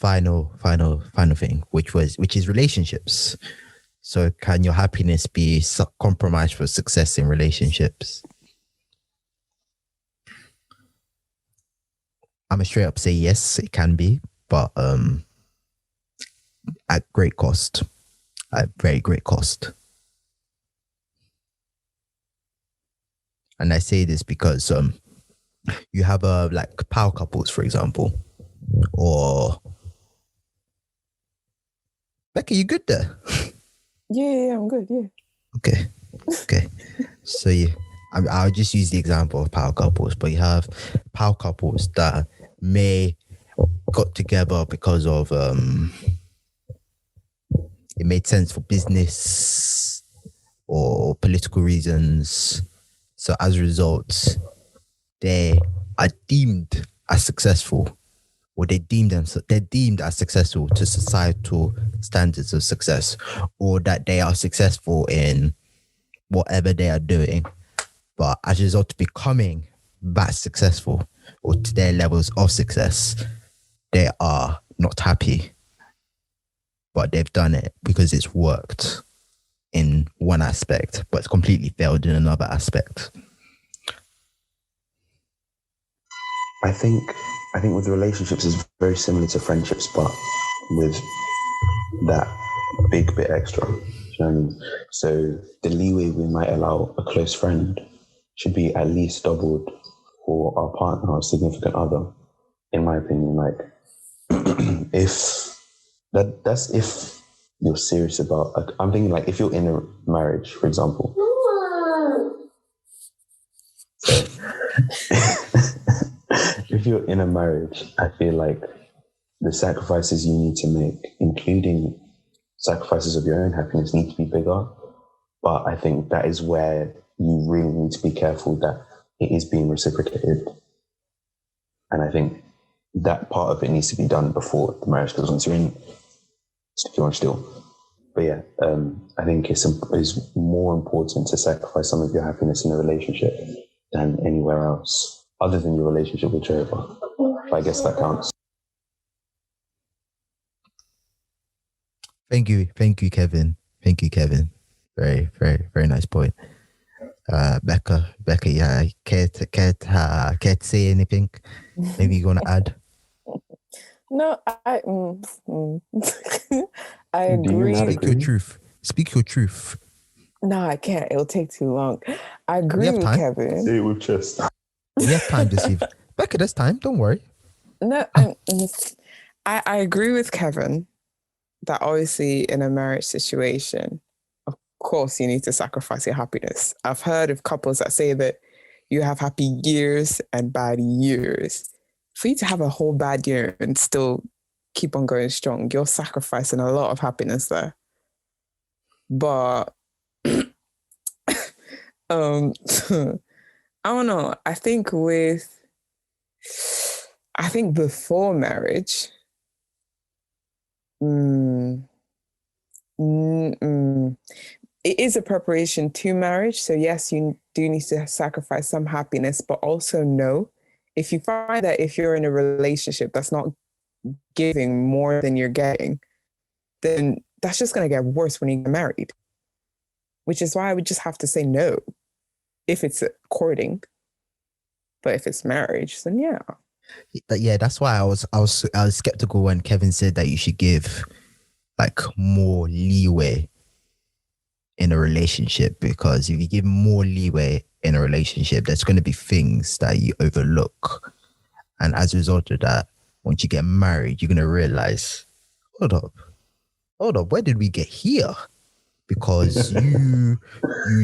final thing, which is relationships. So can your happiness be compromised for success in relationships? I'm a straight up say yes, it can be, but at great cost, at very great cost. And I say this because you have like power couples, for example, or Becky, you good there? Yeah, I'm good. Yeah. Okay. So I'll just use the example of power couples, but you have power couples that may got together because of it made sense for business or political reasons. So as a result, they are deemed as successful, or they're deemed as successful to societal standards of success, or that they are successful in whatever they are doing. But as a result of becoming that successful or to their levels of success, they are not happy. But they've done it because it's worked in one aspect, but it's completely failed in another aspect. I think with relationships it's very similar to friendships, but with that big bit extra. You know what I mean? So the leeway we might allow a close friend should be at least doubled for our partner or significant other, in my opinion. Like, that's if you're serious about, like, I'm thinking like if you're in a marriage, for example. If you're in a marriage, I feel like the sacrifices you need to make, including sacrifices of your own happiness, need to be bigger. But I think that is where you really need to be careful that it is being reciprocated. And I think that part of it needs to be done before the marriage, because once you're in, you're still. But yeah, I think it's more important to sacrifice some of your happiness in a relationship than anywhere else, other than your relationship with Jehovah. But I guess that counts. Thank you, Kevin. Very, very, very nice point. Becca, yeah, care to say anything? Maybe you're gonna add? No, I agree. Speak your truth. No, I can't. It'll take too long. I agree with Kevin. Say it with chest. We have time this evening. Becca, there's time. Don't worry. No, I agree with Kevin that obviously in a marriage situation, of course, you need to sacrifice your happiness. I've heard of couples that say that you have happy years and bad years. For you to have a whole bad year and still keep on going strong, you're sacrificing a lot of happiness there. But I don't know. I think before marriage, it is a preparation to marriage. So yes, you do need to sacrifice some happiness, but also know, if you find that if you're in a relationship that's not giving more than you're getting, then that's just going to get worse when you get married. Which is why I would just have to say no if it's courting. But if it's marriage, then yeah. Yeah, that's why I was skeptical when Kevin said that you should give like more leeway in a relationship, because if you give more leeway in a relationship, there's going to be things that you overlook, and as a result of that, once you get married, you're going to realize, hold up, where did we get here? Because you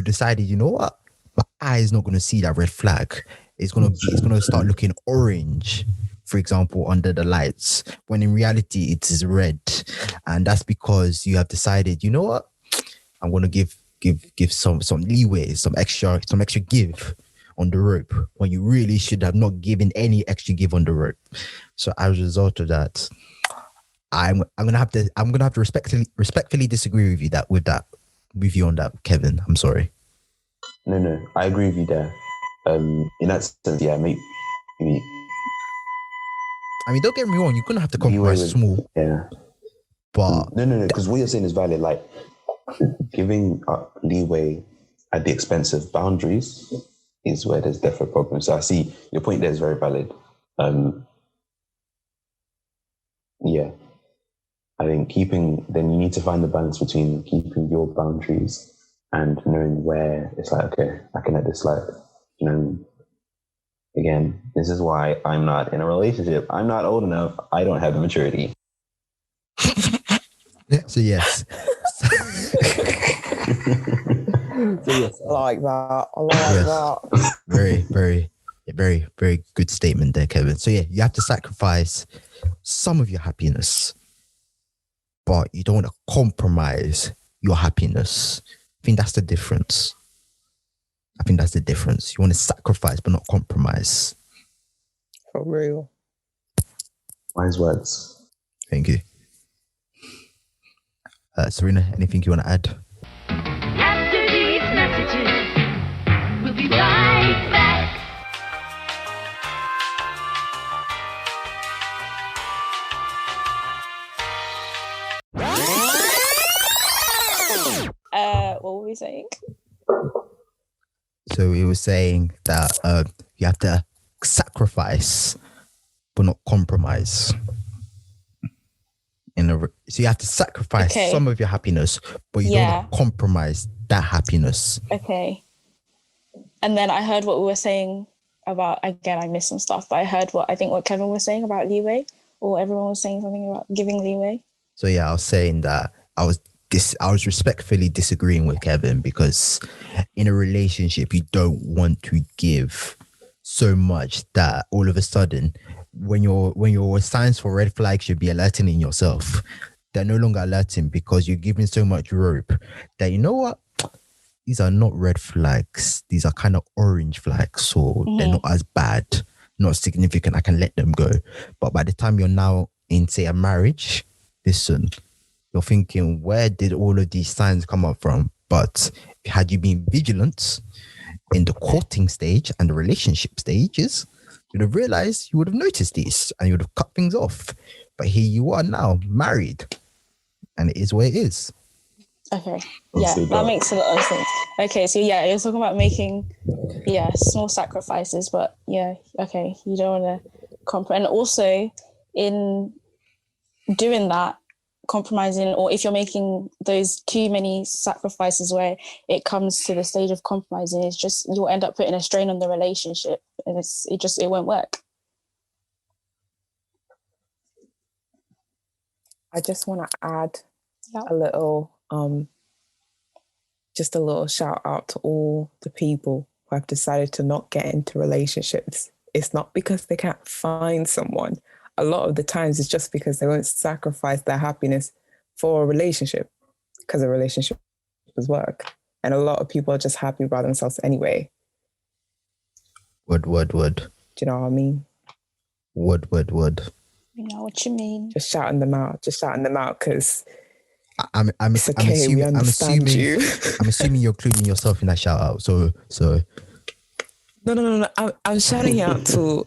decided, you know what, my eye is not going to see that red flag. It's going to start looking orange, for example, under the lights, when in reality it is red. And that's because you have decided, you know what, I'm going to give some leeway, some extra give on the rope, when you really should have not given any extra give on the rope. So as a result of that, I'm gonna have to respectfully disagree with you on that, Kevin. I'm sorry. No, I agree with you there. In that sense, yeah, maybe. I mean, don't get me wrong, you're gonna have to leeway compromise with, small, yeah. but No, because what you're saying is valid. Like giving up leeway at the expense of boundaries is where there's definitely a problem. So I see your point there is very valid. Yeah, I think then you need to find the balance between keeping your boundaries and knowing where it's like, okay, I can let this slide. You know, again, this is why I'm not in a relationship. I'm not old enough. I don't have the maturity. so yes. So yes. I like that. I like Yes. that. Very, very good statement there, Kevin. So yeah, you have to sacrifice some of your happiness, but you don't want to compromise your happiness. I think that's the difference. You want to sacrifice, but not compromise. For real. Wise words. Thank you. Serena, anything you want to add? After these messages, we'll be right back. What were we saying? So we were saying that you have to sacrifice, but not compromise. So you have to sacrifice some of your happiness, but you don't want to compromise that happiness. Okay. And then I heard what we were saying about, again, I missed some stuff, but I heard what Kevin was saying about leeway, or everyone was saying something about giving leeway. So yeah, I was saying that I was respectfully disagreeing with Kevin, because in a relationship, you don't want to give so much that all of a sudden, when your signs for red flags should be alerting in yourself, they're no longer alerting because you're giving so much rope that, you know what, these are not red flags, these are kind of orange flags, so they're not as bad, not significant, I can let them go. But by the time you're now in, say, a marriage, listen, you're thinking, where did all of these signs come up from? But had you been vigilant in the courting stage and the relationship stages, you'd have realized, you would have noticed these and you would have cut things off. But here you are now, married, and it is what it is. Okay. Yeah, that makes a lot of sense. Okay, so yeah, you're talking about making, small sacrifices, but okay, you don't want to compromise. And also, in doing that, compromising, or if you're making those too many sacrifices where it comes to the stage of compromising, it's just, you'll end up putting a strain on the relationship, and it won't work. I just want to add a little shout out to all the people who have decided to not get into relationships. It's not because they can't find someone. A lot of the times it's just because they won't sacrifice their happiness for a relationship, because a relationship is work. And a lot of people are just happy by themselves anyway. Would. Do you know what I mean? Would. You know what you mean? Just shouting them out, because I'm it's okay, assuming, we understand you. I'm assuming you're including yourself in that shout out. So. No. I'm shouting out to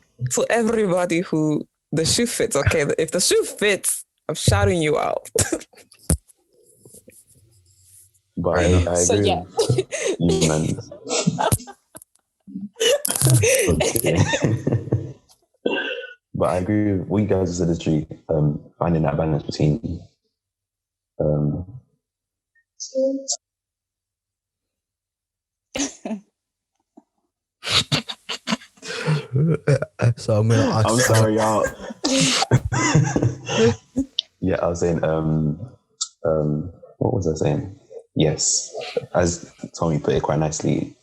everybody who the shoe fits. Okay, if the shoe fits, I'm shouting you out. But I agree with you, man. But I agree with what you guys said is true. Finding that balance between so I'm gonna ask. I'm sorry, y'all. Yeah, I was saying, what was I saying? Yes, as Tommy put it quite nicely,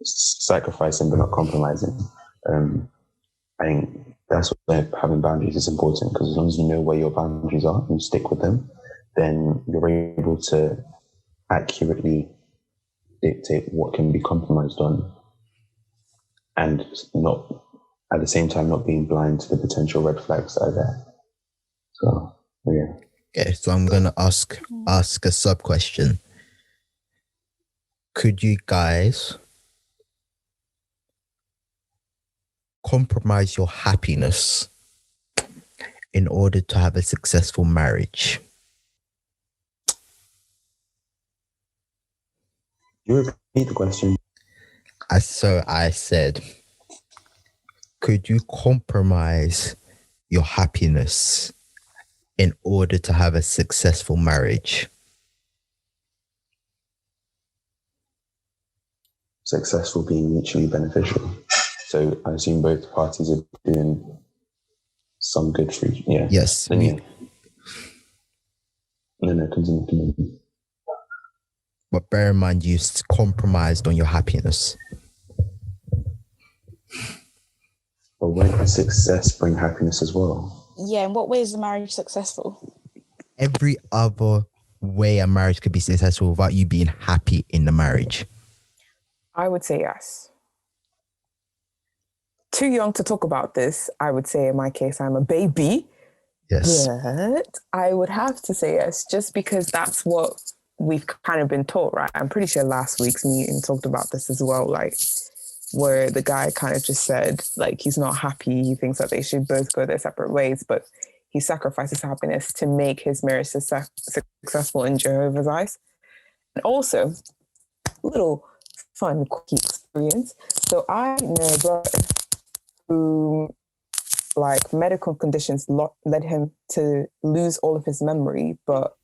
sacrificing but not compromising. I think that's why having boundaries is important, because as long as you know where your boundaries are and you stick with them, then you're able to accurately dictate what can be compromised on, and not at the same time not being blind to the potential red flags that are there. So yeah. Okay, so I'm gonna ask a sub question. Could you guys compromise your happiness in order to have a successful marriage? You repeat the question. I said, could you compromise your happiness in order to have a successful marriage? Successful being mutually beneficial. So I assume both parties are doing some good for each. Yeah. Yes. Then yeah. No, continue. But bear in mind, you compromised on your happiness. But won't success bring happiness as well? Yeah, in what way is the marriage successful? Every other way a marriage could be successful without you being happy in the marriage. I would say yes. Too young to talk about this. I would say in my case, I'm a baby. Yes. But I would have to say yes, just because that's what we've kind of been taught, right? I'm pretty sure last week's meeting talked about this as well, like where the guy kind of just said, like, he's not happy. He thinks that they should both go their separate ways, but he sacrifices happiness to make his marriage successful in Jehovah's eyes. And also, little fun, quickie experience. So I know a brother who, like, medical conditions led him to lose all of his memory, but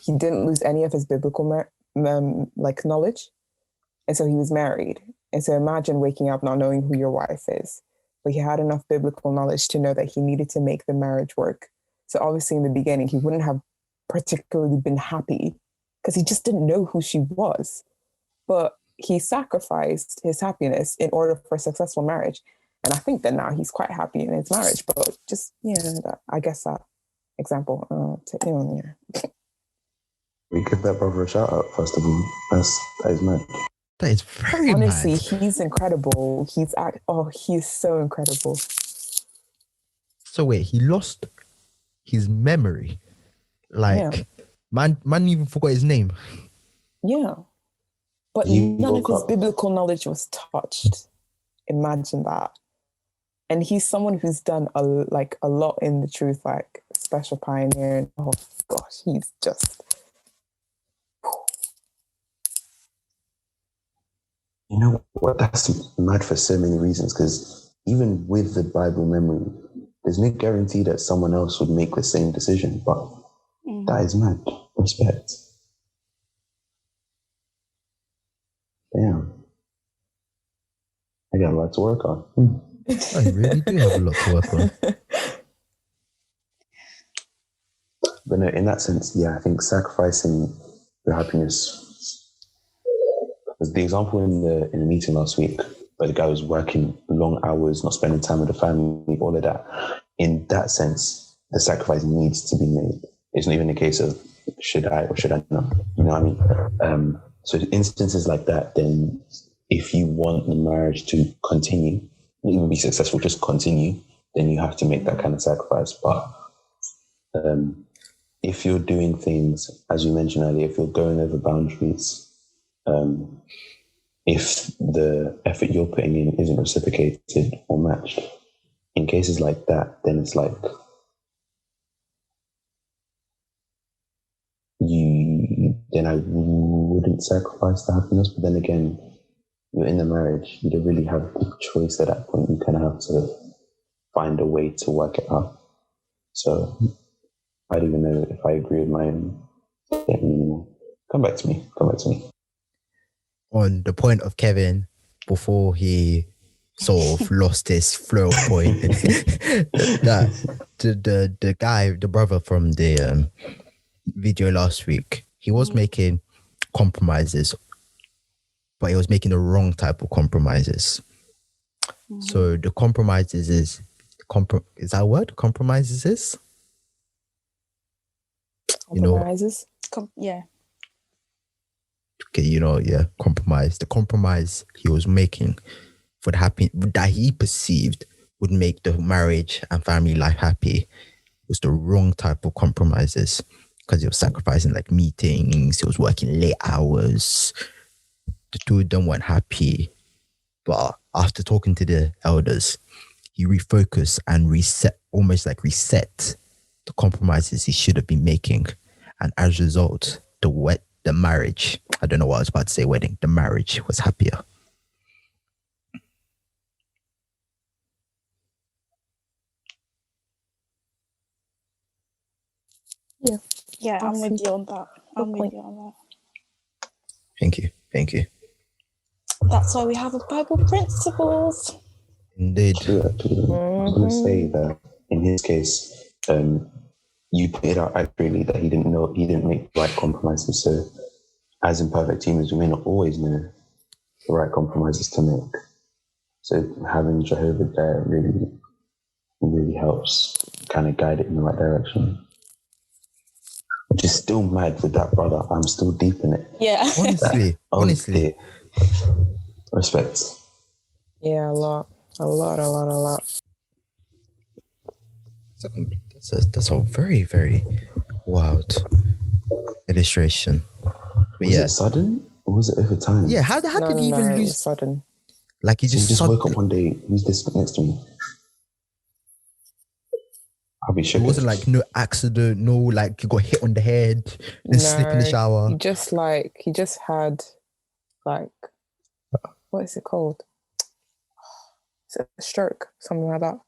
he didn't lose any of his biblical knowledge. And so he was married. And so imagine waking up not knowing who your wife is, but he had enough biblical knowledge to know that he needed to make the marriage work. So obviously in the beginning, he wouldn't have particularly been happy because he just didn't know who she was. But he sacrificed his happiness in order for a successful marriage. And I think that now he's quite happy in his marriage. But just, I guess that example, yeah. We give that brother a shout out, first of all. That is mad. That is very honestly, mad. He's incredible. He's so incredible. So wait, he lost his memory. Like, man even forgot his name. Yeah. But none of his biblical knowledge was touched. Imagine that. And he's someone who's done a lot in the truth, like special pioneering. Oh gosh, he's just. You know what? That's mad for so many reasons. Because even with the Bible memory, there's no guarantee that someone else would make the same decision. But that is mad. Respect. Damn. I got a lot to work on. I really do have a lot to work on. But no, in that sense, yeah, I think sacrificing your happiness was the example in the meeting last week where the guy was working long hours, not spending time with the family, all of that. In that sense, the sacrifice needs to be made. It's not even a case of should I or should I not? You know what I mean? So instances like that, then if you want the marriage to continue, not even be successful, just continue, then you have to make that kind of sacrifice. But if you're doing things, as you mentioned earlier, if you're going over boundaries, if the effort you're putting in isn't reciprocated or matched, in cases like that, then it's like then I wouldn't sacrifice the happiness. But then again, you're in the marriage, you don't really have a choice at that point. You kind of have to find a way to work it out. So I don't even know if I agree with my own statement anymore. Come back to me. On the point of Kevin, before he sort of lost his flow point, that the guy, the brother from the video last week, he was making compromises, but he was making the wrong type of compromises. So the compromises is that a word? Compromises is? Compromises? Yeah. Okay, compromise. The compromise he was making for the happy that he perceived would make the marriage and family life happy was the wrong type of compromises, because he was sacrificing like meetings, he was working late hours. The two of them weren't happy. But after talking to the elders, he refocused and reset the compromises he should have been making. And as a result, the marriage, I don't know what I was about to say, wedding, the marriage was happier. Yeah, I'm with you on that. I'm with you on that. Thank you. That's why we have a Bible principles. Indeed. True, actually. I was going to say that in his case, you put it out accurately that he didn't make the right compromises. So, as imperfect humans, we may not always know the right compromises to make. So, having Jehovah there really helps kind of guide it in the right direction. Which is still mad with that brother. I'm still deep in it. Yeah. Honestly. Respect. Yeah, a lot. That's a very, very wild illustration. But was it sudden or was it over time? Yeah, how did he even lose? Sudden. Like he just woke up one day. Who's this next to me? I'll be shook. It wasn't like no accident, no like he got hit on the head, then slip in the shower. He just had like, what is it called? Is it a stroke? Something like that.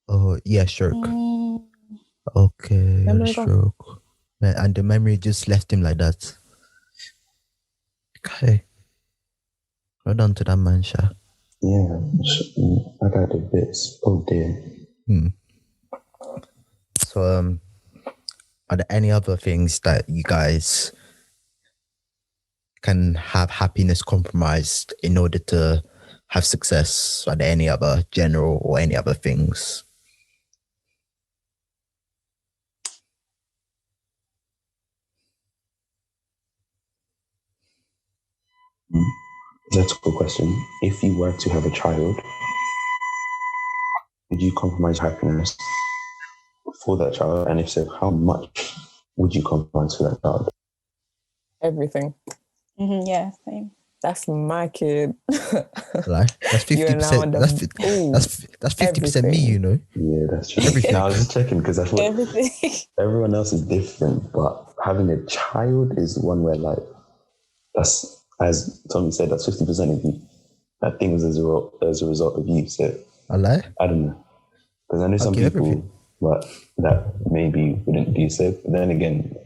Oh yeah, stroke. Okay, stroke. And the memory just left him like that. Okay. Well done to that man, Sha. Yeah, I got the bits. Oh dear. So, are there any other things that you guys can have happiness compromised in order to have success? Are there any other general or any other things? That's a good question. If you were to have a child, would you compromise happiness for that child? And if so, how much would you compromise for that child? Everything. Yeah, same. That's my kid. Like that's 50%. That's 50% me, you know. Yeah, that's true. Everything. I was just checking because I thought everyone else is different, but having a child is one where like that's, as Tommy said, that's 50% of you. That thing was as a result of you. So I lie. I don't know, because I know some people that maybe wouldn't do so. But then again,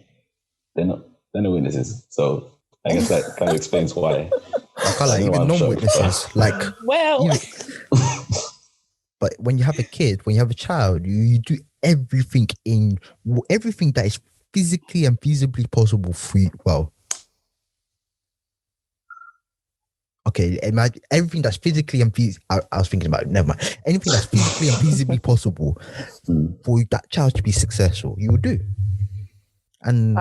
they're not witnesses. So I guess that kind of explains why. I can't like even non-witnesses. Like, well, but when you have a kid, when you have a child, you do everything that is physically and feasibly possible for you. Well, okay, imagine everything that's physically and I was thinking about it, never mind. Anything that's physically and feasibly possible for that child to be successful, you will do. And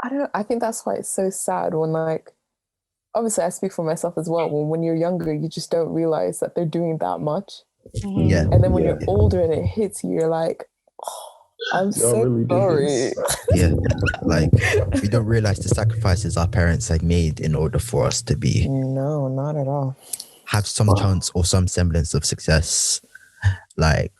I think that's why it's so sad when, like, obviously I speak for myself as well. When you're younger, you just don't realize that they're doing that much. Yeah. And then when you're older and it hits you, you're like, oh, I'm so really sorry. Yeah. Like, we don't realize the sacrifices our parents have made in order for us to be. No, not at all. Have some chance or some semblance of success. Like,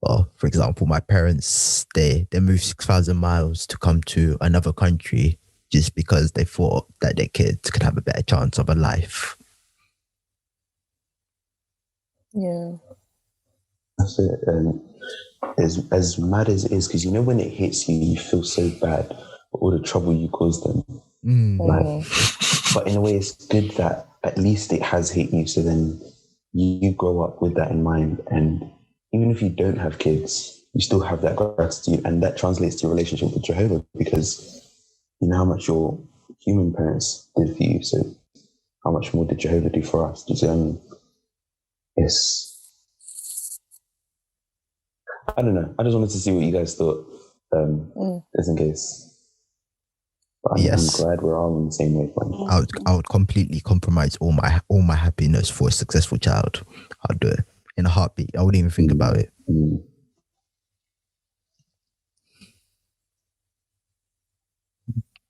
well, for example, my parents, they moved 6,000 miles to come to another country just because they thought that their kids could have a better chance of a life. Yeah. That's it. And as mad as it is, because you know when it hits you, you feel so bad for all the trouble you caused them. But in a way, it's good that at least it has hit you. So then you grow up with that in mind, and even if you don't have kids, you still have that gratitude, and that translates to your relationship with Jehovah, because you know how much your human parents did for you. So how much more did Jehovah do for us? Do you see what I mean? I don't know. I just wanted to see what you guys thought, just in case. But I'm glad we're all on the same wavelength. I would completely compromise all my happiness for a successful child. I'd do it in a heartbeat. I wouldn't even think about it.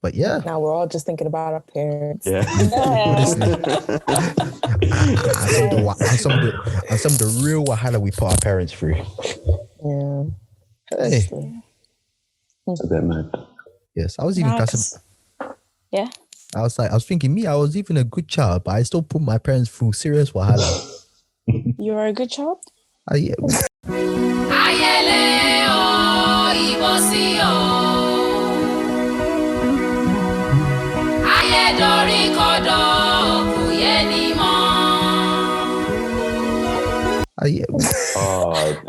But yeah. Now we're all just thinking about our parents. Yeah. And some of the real wahala we put our parents through. Yeah. Hey. It's a bit mad. Yes, I was even yeah. I was thinking, I was even a good child, but I still put my parents through serious wahala. You were a good child? Yeah.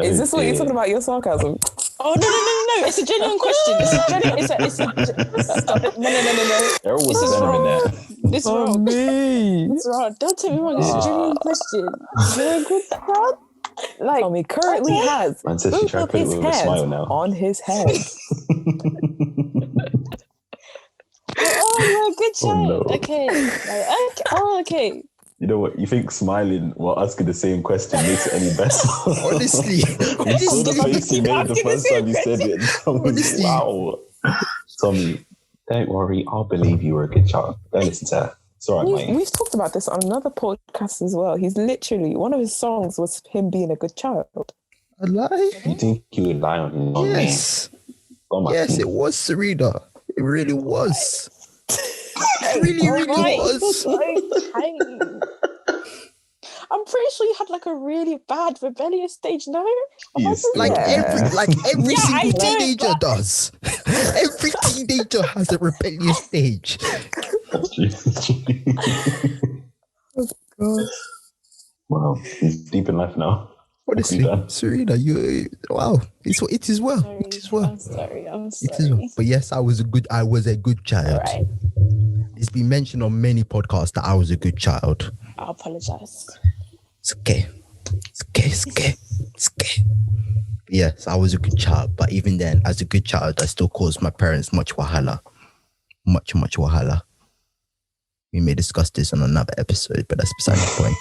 Is this what you're talking about? Your sarcasm? Oh no! It's a genuine question. No. Errol was better than that. This is wrong. It's wrong. Don't take me wrong. It's a genuine question. You're a good child. Like Tommy currently has Man says she both tried to of put it his with a smile hands now. on his head. Oh, you're a good child. no. Okay. Okay. You know what? You think smiling while asking the same question makes it any better? Honestly. You saw the face you made the first time you said it. Honestly. Wow. Tommy, don't worry. I'll believe you were a good child. Don't listen to her. It's all right, mate. We've talked about this on another podcast as well. He's literally, one of his songs was him being a good child. A lie? You think you would lie on his own Yes. name? Oh, Yes, it was, Serena. It really was. It really was. I'm pretty sure you had like a really bad rebellious stage, no? Yes. Like every Yeah, single I know, teenager does. Every teenager has a rebellious stage. Wow, he's deep in life now. Honestly, Serena, it is well. Sorry, It is well. I'm sorry. It is well. But yes, I was a good child. All right. It's been mentioned on many podcasts that I was a good child. I apologize. It's okay. Yes, I was a good child, but even then, as a good child, I still caused my parents much wahala. Much wahala. We may discuss this on another episode, but that's beside the point.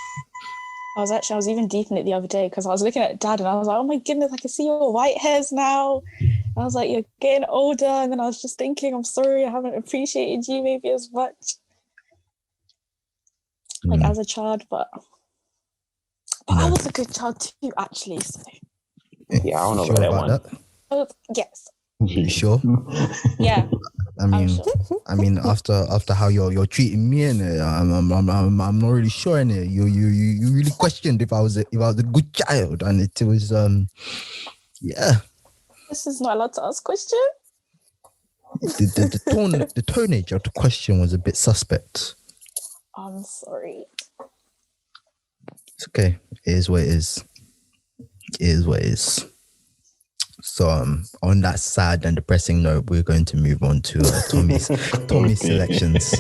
I was even deep in it the other day because I was looking at Dad and I was like, oh my goodness, I can see your white hairs now. I was like, you're getting older. And then I was just thinking, I'm sorry, I haven't appreciated you maybe as much. Like as a child, but I was a good child too, actually. So. Yeah, I don't know about that one. Yes. You sure? Yeah. I mean, after how you're treating me, and I'm not really sure. And you really questioned if I was a good child, and it was yeah. This is not allowed to ask questions. The tonnage of the question was a bit suspect. I'm sorry. It's okay. It is what it is. It is what it is. So on that sad and depressing note, we're going to move on to Tommy's selections.